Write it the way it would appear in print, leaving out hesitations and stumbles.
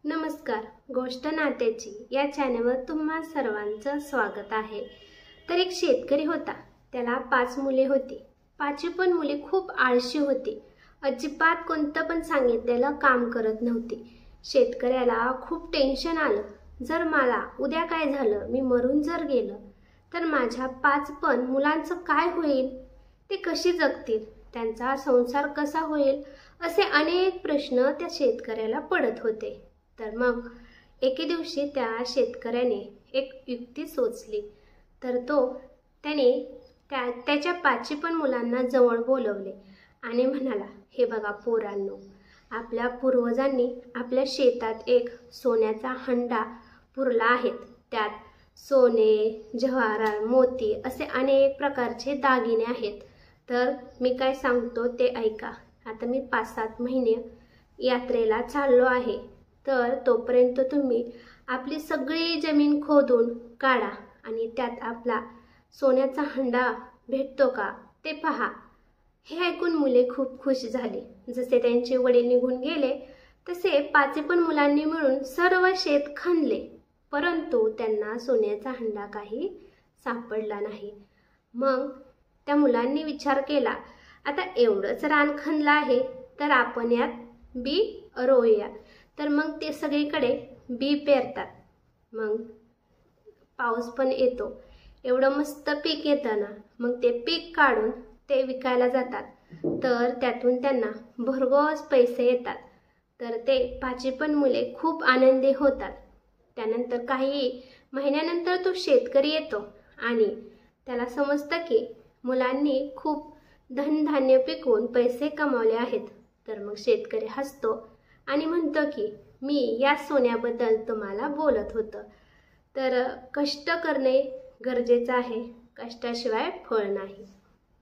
नमस्कार, गोष्ट नात्याची या चॅनलवर तुम्हा सर्वांचं स्वागत आहे। तर एक शेतकरी होता, त्याला 5 मुले होती। 5 पण मुले खूप आळशी होती, अजिबात कोणतं पण सांगितलेलं काम करत नव्हती। शेतकऱ्याला खूप टेन्शन आलं, जर मला उद्या काय झालं, मी मरून जर गेलं तर माझ्या 5 पण मुलांचं काय होईल, ते कशी जगतील, त्यांचा संसार कसा होईल, असे अनेक प्रश्न त्या शेतकऱ्याला पडत होते। तर मग एके दिवशी त्या शेतकऱ्याने एक युक्ती सोचली। तर त्याने त्याच्या 5 पण मुलांना जवळ बोलवले आणि म्हणाला, हे बघा पोरांनो, आपल्या पूर्वजांनी आपल्या शेतात एक सोन्याचा हंडा पुरला आहे। त्यात सोने, जवाहरात, मोती असे अनेक प्रकारचे दागिने आहेत। तर मी काय सांगतो ते ऐका। आता मी 5-7 महिने यात्रेला चाललो आहे, तर तोपर्यंत तुम्ही आपली सगळी जमीन खोदून काढा आणि त्यात आपला सोन्याचा हंडा भेटतो का ते पहा। हे ऐकून मुले खूप खुश झाली। जसे त्यांचे वडील निघून गेले तसे 5 पण मुलांनी मिळून सर्व शेत खणले, परंतु त्यांना सोन्याचा हंडा काही सापडला नाही। मग त्या मुलांनी विचार केला, आता एवढंच रान खणलं आहे तर आपण यात बी रोवूया। तर मग ते सगळीकडे बी पेरतात। मग पाऊस पण येतो, एवढं मस्त पीक येतं ना, मग ते पीक काढून ते विकायला जातात, तर त्यातून त्यांना भरघोस पैसे येतात। तर ते 5 पण मुले खूप आनंदी होतात। त्यानंतर काही महिन्यानंतर तो शेतकरी येतो आणि त्याला समजतं की मुलांनी खूप धनधान्य पिकवून पैसे कमावले आहेत। तर मग शेतकरी हसतो आणि म्हणतो की मी या सोन्याबद्दल तुम्हाला बोलत होतो। तर कष्ट करणे गरजेचं आहे, कष्टाशिवाय फळ नाही।